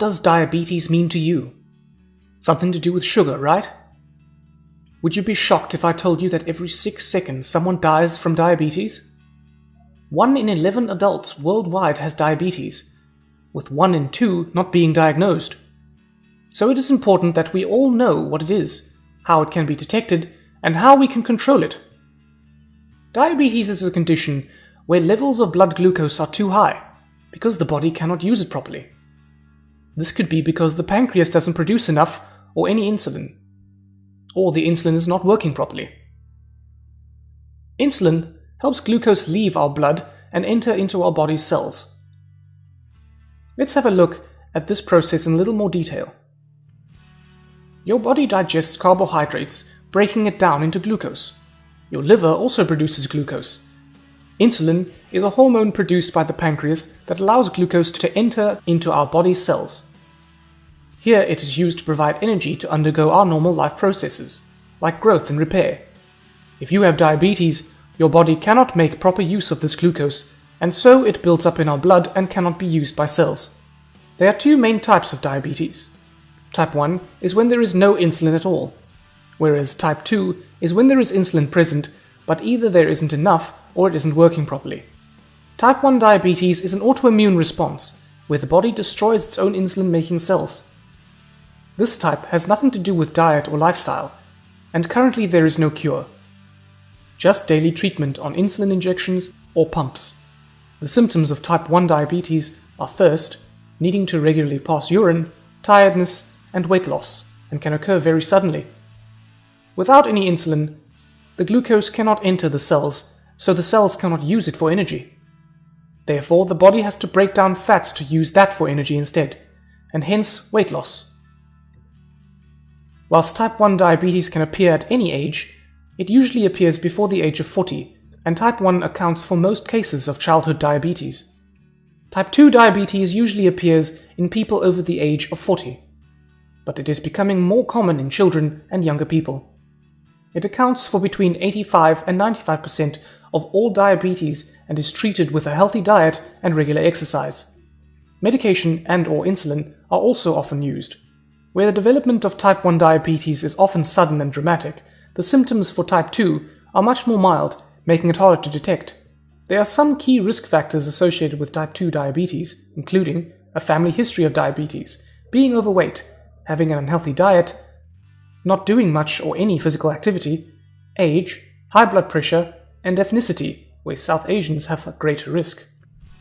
does diabetes mean to you? Something to do with sugar, right? Would you be shocked if I told you that every 6 seconds someone dies from diabetes? 1 in 11 adults worldwide has diabetes, with 1 in 2 not being diagnosed. So it is important that we all know what it is, how it can be detected, and how we can control it. Diabetes is a condition where levels of blood glucose are too high, because the body cannot use it properly. This could be because the pancreas doesn't produce enough or any insulin, or the insulin is not working properly. Insulin helps glucose leave our blood and enter into our body's cells. Let's have a look at this process in a little more detail. Your body digests carbohydrates, breaking it down into glucose. Your liver also produces glucose. Insulin is a hormone produced by the pancreas that allows glucose to enter into our body's cells. Here it is used to provide energy to undergo our normal life processes, like growth and repair. If you have diabetes, your body cannot make proper use of this glucose, and so it builds up in our blood and cannot be used by cells. There are 2 main types of diabetes. Type 1 is when there is no insulin at all, whereas type 2 is when there is insulin present, but either there isn't enough or it isn't working properly. Type 1 diabetes is an autoimmune response, where the body destroys its own insulin-making cells. This type has nothing to do with diet or lifestyle, and currently there is no cure. Just daily treatment on insulin injections or pumps. The symptoms of type 1 diabetes are thirst, needing to regularly pass urine, tiredness, and weight loss, and can occur very suddenly. Without any insulin, the glucose cannot enter the cells, so the cells cannot use it for energy. Therefore, the body has to break down fats to use that for energy instead, and hence weight loss. Whilst type 1 diabetes can appear at any age, it usually appears before the age of 40, and type 1 accounts for most cases of childhood diabetes. Type 2 diabetes usually appears in people over the age of 40, but it is becoming more common in children and younger people. It accounts for between 85 and 95% of all diabetes and is treated with a healthy diet and regular exercise. Medication and/or insulin are also often used. Where the development of type 1 diabetes is often sudden and dramatic, the symptoms for type 2 are much more mild, making it harder to detect. There are some key risk factors associated with type 2 diabetes, including a family history of diabetes, being overweight, having an unhealthy diet, not doing much or any physical activity, age, high blood pressure, and ethnicity, where South Asians have a greater risk.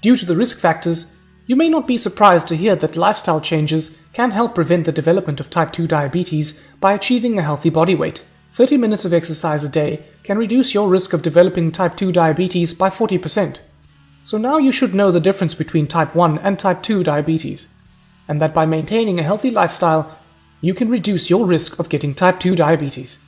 Due to the risk factors, you may not be surprised to hear that lifestyle changes can help prevent the development of type 2 diabetes by achieving a healthy body weight. 30 minutes of exercise a day can reduce your risk of developing type 2 diabetes by 40%. So now you should know the difference between type 1 and type 2 diabetes, and that by maintaining a healthy lifestyle, you can reduce your risk of getting type 2 diabetes.